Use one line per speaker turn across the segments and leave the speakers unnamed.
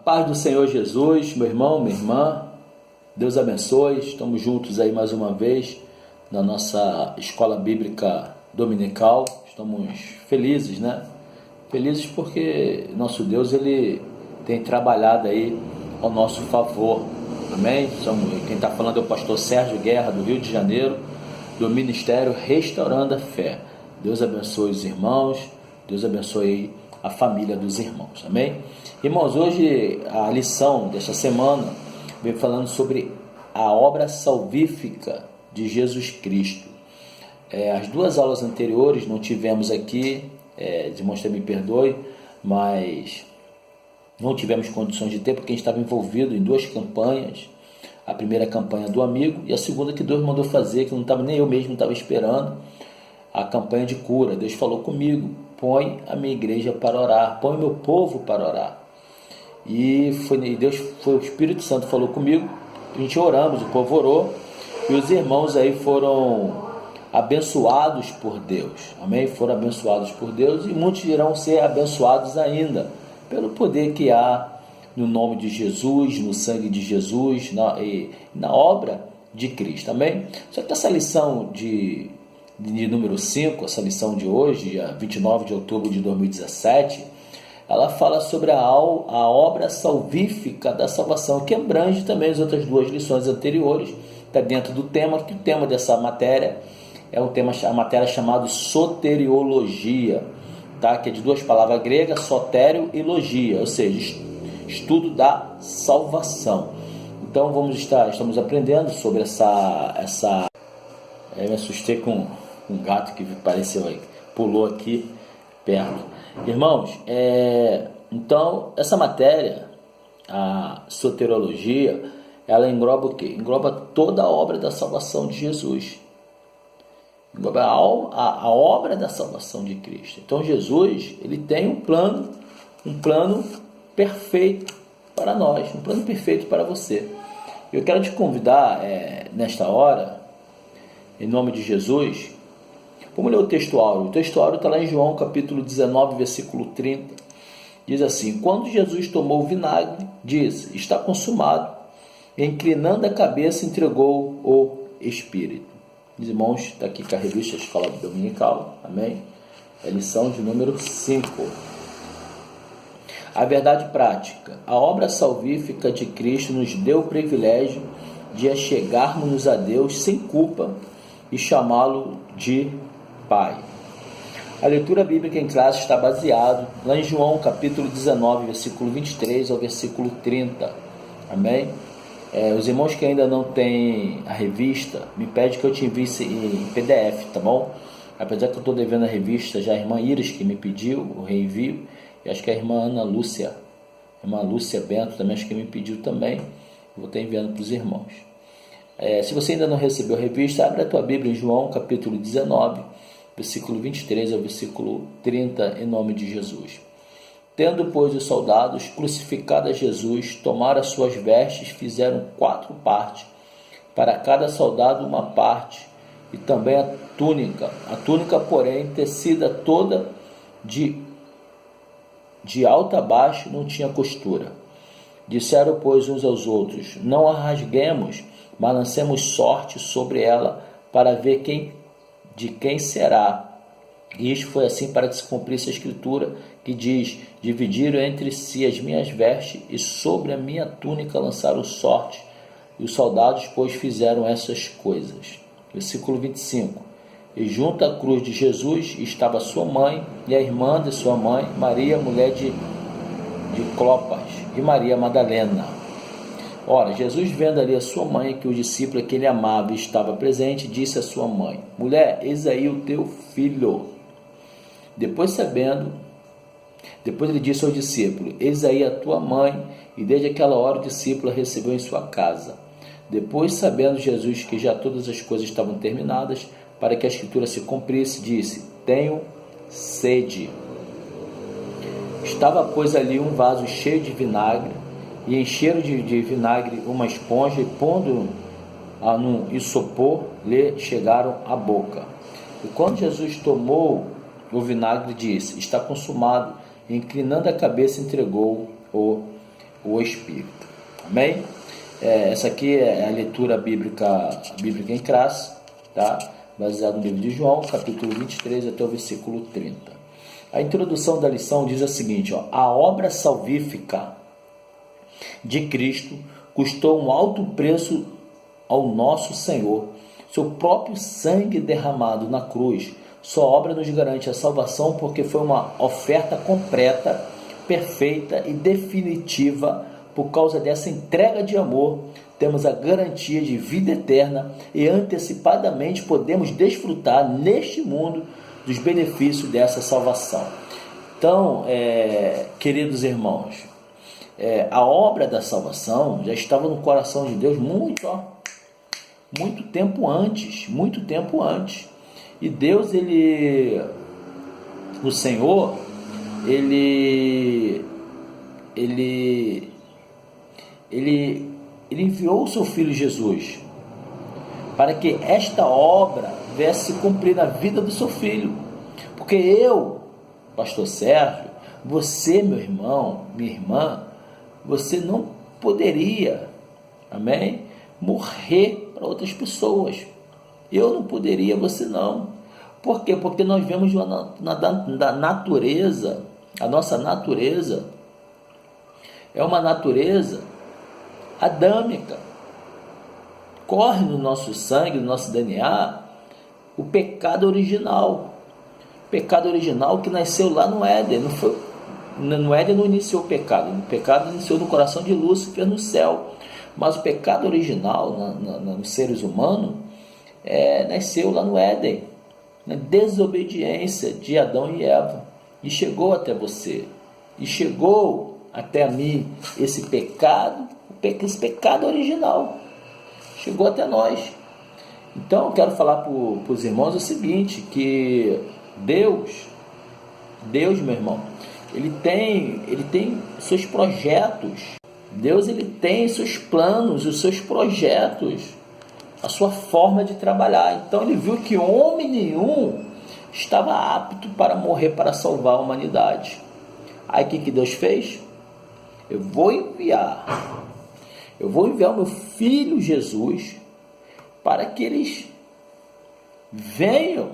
Paz do Senhor Jesus, meu irmão, minha irmã, Deus abençoe. Estamos juntos aí mais uma vez na nossa escola bíblica dominical. Estamos felizes, né? Felizes porque nosso Deus, ele tem trabalhado aí ao nosso favor, amém? Quem está falando é o pastor Sérgio Guerra, do Rio de Janeiro, do Ministério Restaurando a Fé. Deus abençoe os irmãos, Deus abençoe a família dos irmãos, amém? Irmãos, hoje a lição desta semana vem falando sobre a obra salvífica de Jesus Cristo. As duas aulas anteriores não tivemos aqui, irmãos, me perdoe, mas não tivemos condições de ter, porque a gente estava envolvido em duas campanhas. A primeira campanha do amigo e a segunda que Deus mandou fazer, que não estava nem eu mesmo estava esperando, a campanha de cura. Deus falou comigo: põe a minha igreja para orar, põe o meu povo para orar. E o Espírito Santo falou comigo, a gente oramos, o povo orou, e os irmãos aí foram abençoados por Deus, amém? Foram abençoados por Deus, e muitos irão ser abençoados ainda, pelo poder que há no nome de Jesus, no sangue de Jesus, na obra de Cristo, amém? Só que essa lição de número 5, essa lição de hoje, dia 29 de outubro de 2017, ela fala sobre a obra salvífica da salvação, que abrange também as outras duas lições anteriores, está dentro do tema, que o tema dessa matéria é a matéria chamada soteriologia, tá? Que é de duas palavras gregas, sotério e logia, ou seja, estudo da salvação. Então estamos aprendendo sobre essa eu me assustei com um gato que apareceu aí, pulou aqui perto. Irmãos, então essa matéria, a soteriologia, ela engloba o quê? Engloba toda a obra da salvação de Jesus. Engloba a obra da salvação de Cristo. Então Jesus, ele tem um plano perfeito para nós, um plano perfeito para você. Eu quero te convidar nesta hora, em nome de Jesus. Vamos ler o texto áureo. O texto áureo está lá em João, capítulo 19, versículo 30. Diz assim: quando Jesus tomou o vinagre, disse: está consumado. E, inclinando a cabeça, entregou o Espírito. Os irmãos, está aqui com a revista Escola Dominical, amém? É a lição de número 5. A verdade prática. A obra salvífica de Cristo nos deu o privilégio de achegarmos-nos a Deus sem culpa e chamá-lo de Pai. A leitura bíblica em classe está baseado lá em João capítulo 19, versículo 23 ao versículo 30. Amém? Os irmãos que ainda não têm a revista, me pedem que eu te envie em PDF, tá bom? Apesar que eu estou devendo a revista, já a irmã Iris que me pediu o reenvio, e acho que a irmã Lúcia Bento também acho que me pediu também. Eu vou estar enviando para os irmãos. Se você ainda não recebeu a revista, abre a tua Bíblia em João capítulo 19, versículo 23 ao versículo 30, em nome de Jesus. Tendo, pois, os soldados crucificado a Jesus, tomaram as suas vestes, fizeram 4 partes, para cada soldado uma parte, e também a túnica, porém, tecida toda de alto a baixo, não tinha costura. Disseram, pois, uns aos outros: não a rasguemos, mas lancemos sorte sobre ela, para ver de quem será. E isto foi assim para que se cumprisse a escritura, que diz: dividiram entre si as minhas vestes, e sobre a minha túnica lançaram sorte. E os soldados, pois, fizeram essas coisas. Versículo 25. E junto à cruz de Jesus estava sua mãe e a irmã de sua mãe, Maria, mulher de Clopas, e Maria Madalena. Ora, Jesus, vendo ali a sua mãe, que o discípulo que ele amava estava presente, disse à sua mãe: mulher, eis aí o teu filho. Depois ele disse ao discípulo: eis aí a tua mãe. E desde aquela hora o discípulo a recebeu em sua casa. Depois, sabendo Jesus que já todas as coisas estavam terminadas, para que a escritura se cumprisse, disse: tenho sede. Estava, pois, ali um vaso cheio de vinagre, e encheram de vinagre uma esponja, e pondo num isopor, lhe chegaram à boca. E quando Jesus tomou o vinagre, disse: está consumado, e inclinando a cabeça, entregou o o Espírito. Amém? Essa aqui é a leitura bíblica em classe, tá? Baseado no livro de João, capítulo 23 até o versículo 30. A introdução da lição diz a seguinte: a obra salvífica de Cristo custou um alto preço ao nosso Senhor. Seu próprio sangue derramado na cruz, sua obra nos garante a salvação, porque foi uma oferta completa, perfeita e definitiva. Por causa dessa entrega de amor, temos a garantia de vida eterna e antecipadamente podemos desfrutar neste mundo dos benefícios dessa salvação. Então, queridos irmãos, a obra da salvação já estava no coração de Deus muito tempo antes. E Deus, o Senhor, ele enviou o seu Filho Jesus para que esta obra viesse cumprir na vida do seu Filho. Porque eu, pastor Sérgio, você, meu irmão, minha irmã, você não poderia, amém, morrer para outras pessoas. Eu não poderia, você não. Por quê? Porque nós vemos na natureza, a nossa natureza é uma natureza adâmica. Corre no nosso sangue, no nosso DNA, o pecado original. O pecado original que nasceu lá no Éden. No Éden não iniciou o pecado. O pecado iniciou no coração de Lúcifer, no céu. Mas o pecado original nos seres humanos nasceu lá no Éden, na desobediência de Adão e Eva. E chegou até você. E chegou até mim esse pecado original. Chegou até nós. Então eu quero falar para os irmãos o seguinte, que Deus, meu irmão, ele tem seus projetos. Deus, ele tem seus planos, os seus projetos, a sua forma de trabalhar. Então ele viu que homem nenhum estava apto para morrer para salvar a humanidade. Aí o que Deus fez? Eu vou enviar o meu Filho Jesus para que ele venha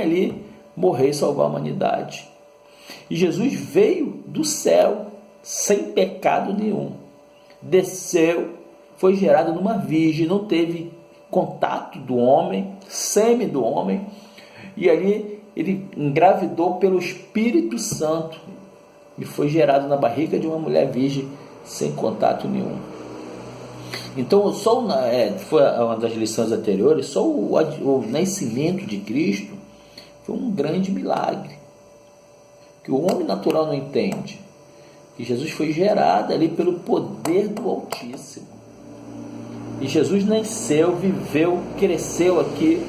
ali morrer e salvar a humanidade. E Jesus veio do céu sem pecado nenhum, desceu, foi gerado numa virgem, não teve contato do homem, sêmen do homem, e ali ele engravidou pelo Espírito Santo e foi gerado na barriga de uma mulher virgem sem contato nenhum. Então, foi uma das lições anteriores, só o nascimento de Cristo foi um grande milagre, que o homem natural não entende. E Jesus foi gerado ali pelo poder do Altíssimo. E Jesus nasceu, viveu, cresceu aqui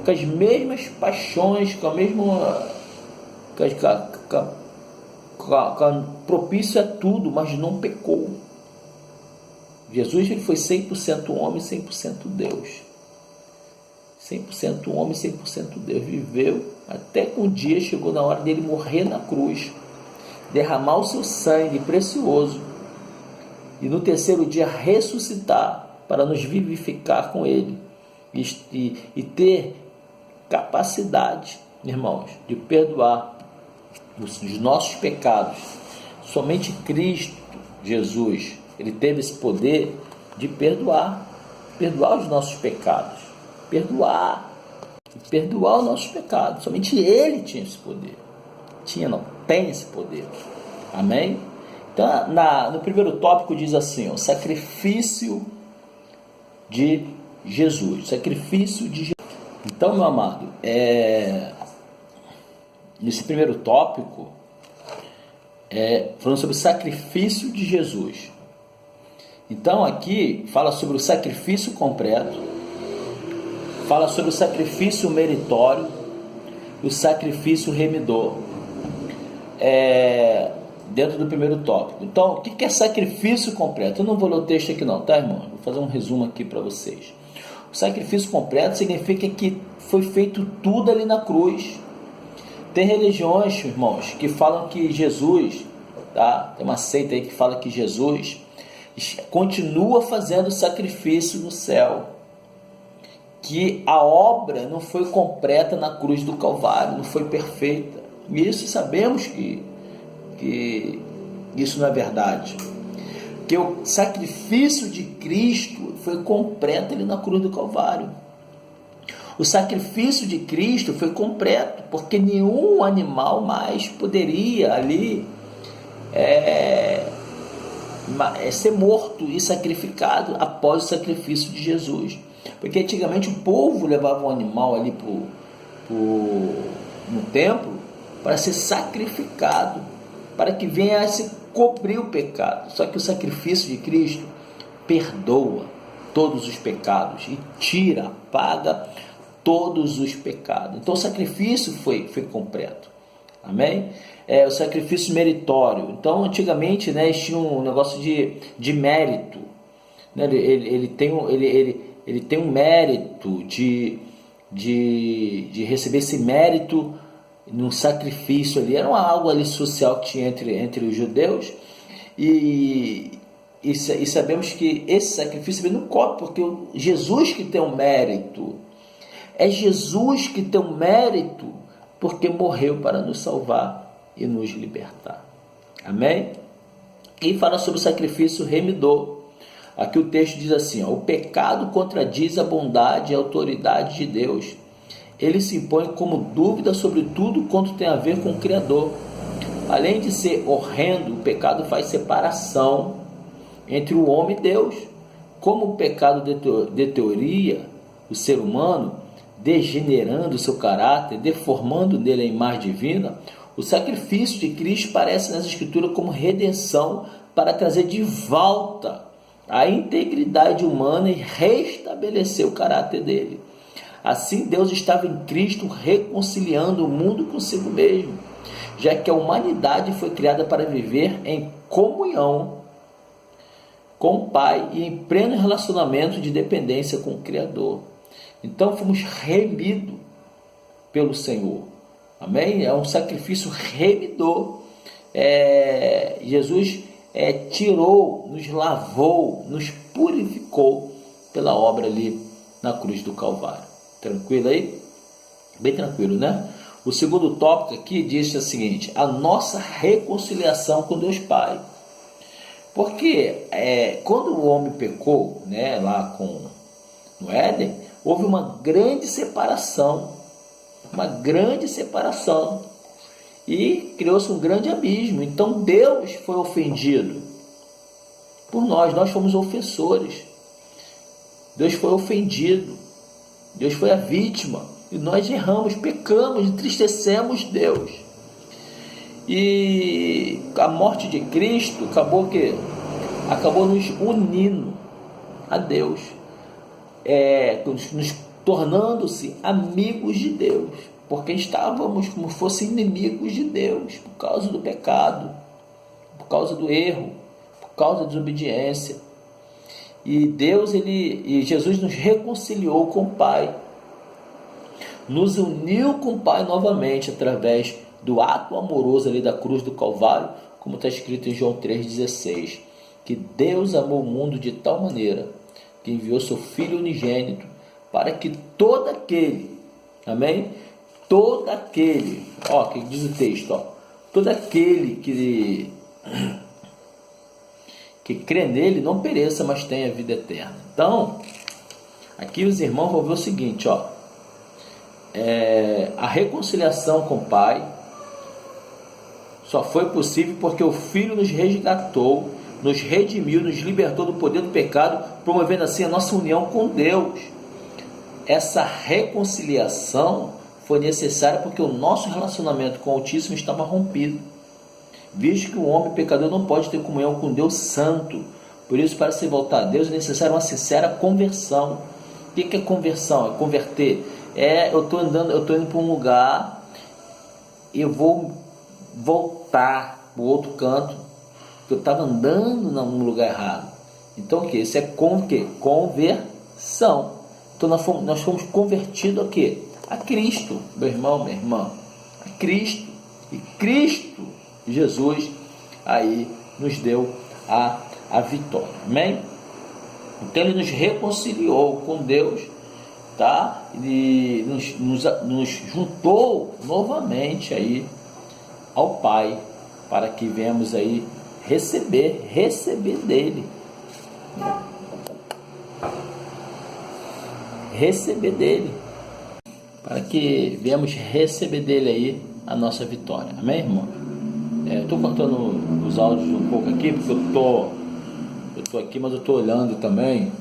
com as mesmas paixões, com a mesma... propício a tudo, mas não pecou. Jesus, ele foi 100% homem, 100% Deus. 100% homem, 100% Deus. Viveu até que um dia chegou na hora dele morrer na cruz, derramar o seu sangue precioso e no terceiro dia ressuscitar para nos vivificar com ele e ter capacidade, irmãos, de perdoar os nossos pecados. Somente Cristo Jesus, ele teve esse poder de perdoar os nossos pecados, perdoar os nossos pecados. Somente ele tinha esse poder. Tem esse poder. Amém? Então, no primeiro tópico diz assim, o sacrifício de Jesus. Sacrifício de Jesus. Então, meu amado, nesse primeiro tópico, falando sobre o sacrifício de Jesus. Então, aqui fala sobre o sacrifício completo, fala sobre o sacrifício meritório e o sacrifício remidor. Dentro do primeiro tópico. Então, o que é sacrifício completo? Eu não vou ler o texto aqui não, tá, irmão? Vou fazer um resumo aqui para vocês. O sacrifício completo significa que foi feito tudo ali na cruz. Tem religiões, irmãos, que falam que Jesus, tá? Tem uma seita aí que fala que Jesus continua fazendo sacrifício no céu, que a obra não foi completa na cruz do Calvário, não foi perfeita. E isso sabemos que isso não é verdade, que o sacrifício de Cristo foi completo ali na cruz do Calvário. O sacrifício de Cristo foi completo, porque nenhum animal mais poderia ali ser morto e sacrificado após o sacrifício de Jesus. Porque antigamente o povo levava um animal ali no templo para ser sacrificado, para que venha a se cobrir o pecado. Só que o sacrifício de Cristo perdoa todos os pecados e apaga todos os pecados. Então o sacrifício foi completo. Amém? O sacrifício meritório. Então antigamente, né, tinha um negócio de mérito, né? Ele tem um mérito de receber esse mérito no sacrifício ali. Era algo ali social que tinha entre os judeus, e sabemos que esse sacrifício não cobre, porque Jesus que tem um mérito, é Jesus que tem um mérito, porque morreu para nos salvar e nos libertar. Amém? E fala sobre o sacrifício remidor. Aqui o texto diz assim, o pecado contradiz a bondade e a autoridade de Deus. Ele se impõe como dúvida sobre tudo quanto tem a ver com o Criador. Além de ser horrendo, o pecado faz separação entre o homem e Deus. Como o pecado deterioria o ser humano, degenerando seu caráter, deformando nele a imagem divina, o sacrifício de Cristo aparece nas Escrituras como redenção para trazer de volta a integridade humana e restabelecer o caráter dele. Assim, Deus estava em Cristo reconciliando o mundo consigo mesmo, já que a humanidade foi criada para viver em comunhão com o Pai e em pleno relacionamento de dependência com o Criador. Então fomos remidos pelo Senhor. Amém? É um sacrifício remidor. Jesus tirou, nos lavou, nos purificou pela obra ali na cruz do Calvário. Tranquilo aí? Bem tranquilo, né? O segundo tópico aqui diz o seguinte: a nossa reconciliação com Deus Pai. Porque quando o homem pecou, né, lá no Éden, houve uma grande separação, e criou-se um grande abismo. Então Deus foi ofendido por nós fomos ofensores. Deus foi ofendido, Deus foi a vítima, e nós erramos, pecamos, entristecemos Deus. E a morte de Cristo acabou nos unindo a Deus, nos tornando-se amigos de Deus, porque estávamos como fossem inimigos de Deus, por causa do pecado, por causa do erro, por causa da desobediência. E Jesus nos reconciliou com o Pai, nos uniu com o Pai novamente, através do ato amoroso ali da cruz do Calvário, como está escrito em João 3,16, que Deus amou o mundo de tal maneira que enviou seu Filho unigênito, para que todo aquele, amém? Todo aquele, que diz o texto, todo aquele que crê nele não pereça, mas tenha vida eterna. Então, aqui os irmãos vão ver o seguinte, a reconciliação com o Pai só foi possível porque o Filho nos resgatou, nos redimiu, nos libertou do poder do pecado, promovendo assim a nossa união com Deus. Essa reconciliação foi necessária porque o nosso relacionamento com o Altíssimo estava rompido, visto que o homem pecador não pode ter comunhão com Deus Santo. Por isso, para se voltar a Deus, é necessária uma sincera conversão. O que é conversão? É converter. Eu estou indo para um lugar e eu vou voltar para o outro canto, porque eu estava andando num lugar errado. Então o que? Isso é conversão. Então nós fomos convertidos a quê? A Cristo, meu irmão, minha irmã, a Cristo. E Cristo Jesus aí nos deu a vitória. Amém? Então ele nos reconciliou com Deus, tá? E nos juntou novamente aí ao Pai, para que venhamos aí receber dele. Receber dele. Para que venhamos receber dele aí a nossa vitória. Amém, irmão? Estou cortando os áudios um pouco aqui, porque eu tô aqui, mas eu tô olhando também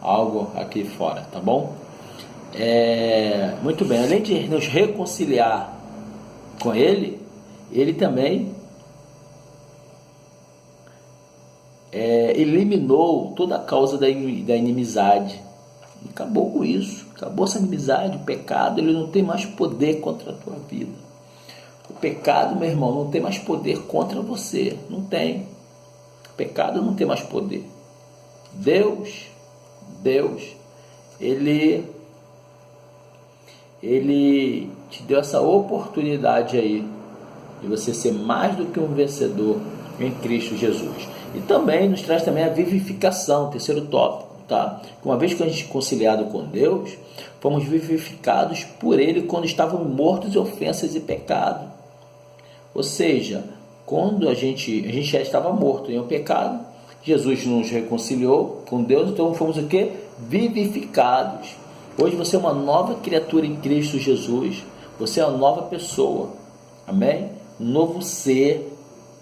algo aqui fora, tá bom? Muito bem, além de nos reconciliar com ele, ele também eliminou toda a causa da inimizade. Acabou com isso, acabou essa inimizade. O pecado, ele não tem mais poder contra a tua vida. O pecado, meu irmão, não tem mais poder contra você, não tem. O pecado não tem mais poder. Deus, ele te deu essa oportunidade aí de você ser mais do que um vencedor em Cristo Jesus. E também nos traz também a vivificação, terceiro tópico, tá? Uma vez que a gente é conciliado com Deus, fomos vivificados por Ele quando estávamos mortos em ofensas e pecado. Ou seja, quando a gente já estava morto em um pecado, Jesus nos reconciliou com Deus, então fomos o quê? Vivificados. Hoje você é uma nova criatura em Cristo Jesus, você é uma nova pessoa, amém? Um novo ser,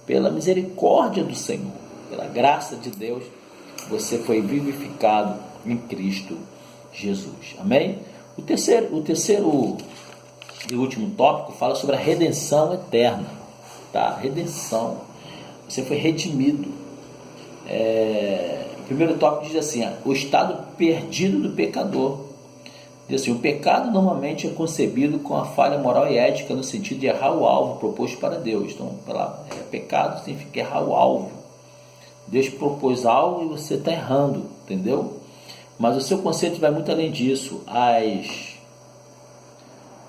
pela misericórdia do Senhor, pela graça de Deus, você foi vivificado em Cristo Jesus, amém? O terceiro e último tópico fala sobre a redenção eterna, tá? Redenção, você foi redimido. O primeiro tópico diz assim: o estado perdido do pecador. Diz assim: o pecado normalmente é concebido com a falha moral e ética, no sentido de errar o alvo proposto para Deus. Então, pecado significa errar o alvo. Deus propôs algo e você está errando, entendeu? Mas o seu conceito vai muito além disso.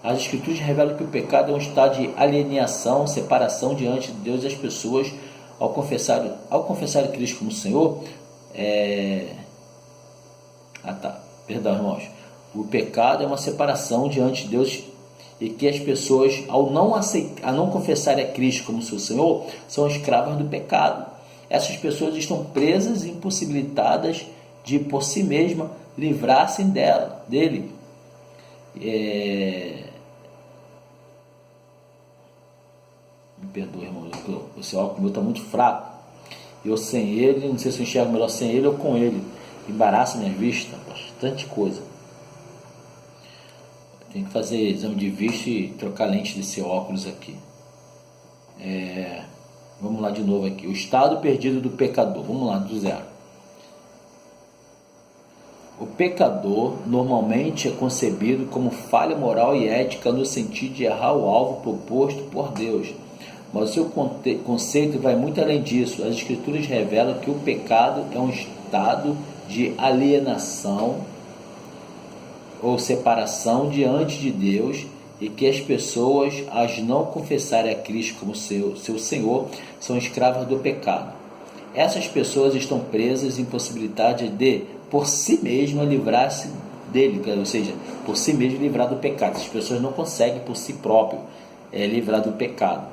As Escrituras revelam que o pecado é um estado de alienação, separação diante de Deus e das pessoas. Ao confessar Cristo como Senhor, perdão, irmãos. O pecado é uma separação diante de Deus, e que as pessoas, ao não confessarem a Cristo como seu Senhor, são escravas do pecado. Essas pessoas estão presas e impossibilitadas de, por si mesma, livrar-se dele. Me perdoe, irmão, esse óculos meu está muito fraco. Eu sem ele, não sei se eu enxergo melhor sem ele ou com ele. Embaraça minha vista, bastante coisa. Tem que fazer exame de vista e trocar a lente desse óculos aqui. Vamos lá de novo aqui. O estado perdido do pecador. Vamos lá, do zero. O pecador normalmente é concebido como falha moral e ética, no sentido de errar o alvo proposto por Deus. Mas o seu conceito vai muito além disso. As Escrituras revelam que o pecado é um estado de alienação ou separação diante de Deus, e que as pessoas, ao não confessarem a Cristo como seu Senhor, são escravas do pecado. Essas pessoas estão presas, impossibilitadas de, por si mesmas, livrar-se dele, ou seja, por si mesmo livrar do pecado. Essas pessoas não conseguem por si próprio livrar do pecado.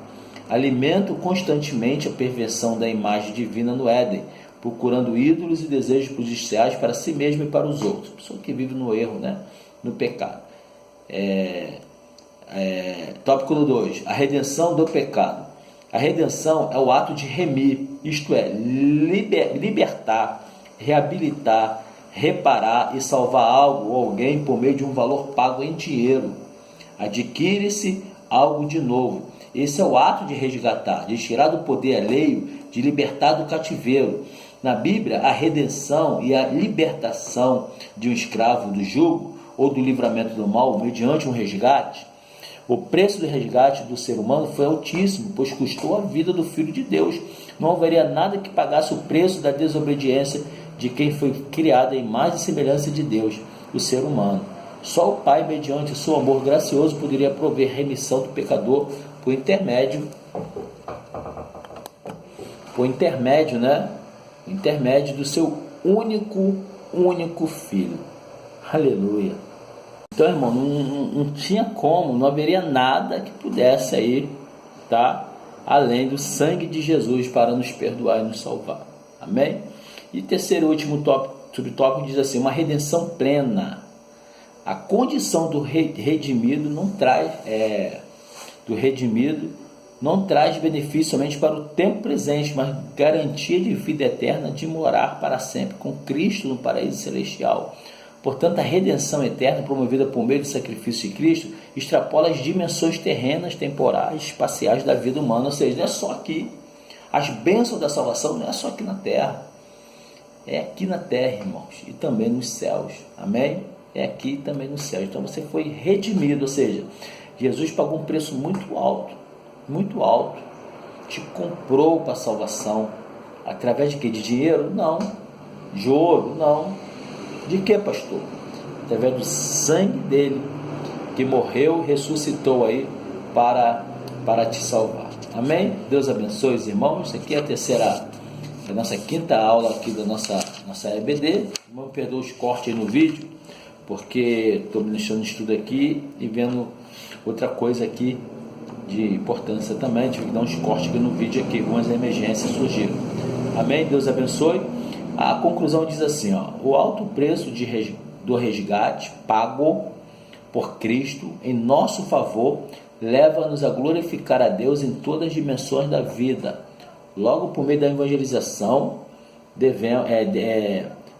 Alimentam constantemente a perversão da imagem divina no Éden, procurando ídolos e desejos prejudiciais para si mesmo e para os outros. Pessoa que vive no erro, né? No pecado. Tópico 2. A redenção do pecado. A redenção é o ato de remir, isto é, libertar, reabilitar, reparar e salvar algo ou alguém por meio de um valor pago em dinheiro. Adquire-se algo de novo. Esse é o ato de resgatar, de tirar do poder alheio, de libertar do cativeiro. Na Bíblia, a redenção e a libertação de um escravo do jugo ou do livramento do mal mediante um resgate. O preço do resgate do ser humano foi altíssimo, pois custou a vida do Filho de Deus. Não haveria nada que pagasse o preço da desobediência de quem foi criado à imagem e semelhança de Deus, o ser humano. Só o Pai, mediante o seu amor gracioso, poderia prover remissão do pecador por intermédio por intermédio, né? O intermédio do seu único Filho. Aleluia. Então, irmão, não tinha como, não haveria nada que pudesse aí, tá? Além do sangue de Jesus para nos perdoar e nos salvar. Amém? E terceiro e último subtópico diz assim: uma redenção plena. A condição do redimido não traz benefício somente para o tempo presente, mas garantia de vida eterna, de morar para sempre com Cristo no paraíso celestial. Portanto, a redenção eterna, promovida por meio do sacrifício de Cristo, extrapola as dimensões terrenas, temporais, espaciais da vida humana. Ou seja, não é só aqui. As bênçãos da salvação não é só aqui na terra. É aqui na terra, irmãos, e também nos céus. Amém? É aqui também nos céus. Então você foi redimido, ou seja, Jesus pagou um preço muito alto, te comprou para a salvação. Através de quê? De dinheiro? Não. De ouro? Não. De que, pastor? Através do sangue dele, que morreu e ressuscitou aí para te salvar. Amém? Deus abençoe os irmãos. Isso aqui é a nossa quinta aula aqui da nossa EBD. Irmão, perdoa os cortes aí no vídeo, porque estou ministrando estudo aqui e vendo outra coisa aqui de importância também. Tive que dar uns cortes aqui no vídeo aqui, algumas emergências surgiram. Amém? Deus abençoe. A conclusão diz assim, ó: o alto preço do resgate pago por Cristo em nosso favor leva-nos a glorificar a Deus em todas as dimensões da vida. Logo, por meio da evangelização,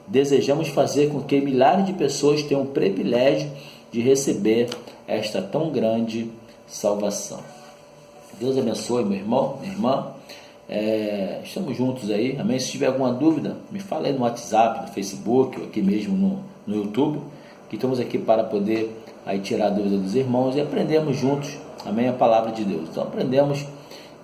desejamos fazer com que milhares de pessoas tenham o privilégio de receber esta tão grande salvação. Deus abençoe, meu irmão, minha irmã. Estamos juntos aí, amém? Se tiver alguma dúvida, me fala aí no WhatsApp, no Facebook, ou aqui mesmo no YouTube, que estamos aqui para poder aí tirar a dúvida dos irmãos e aprendemos juntos, amém, a palavra de Deus. Então aprendemos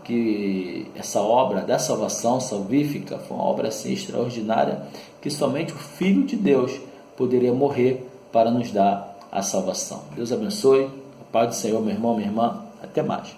que essa obra da salvação salvífica foi uma obra assim extraordinária, que somente o Filho de Deus poderia morrer para nos dar a salvação. Deus abençoe, a paz do Senhor, meu irmão, minha irmã, até mais.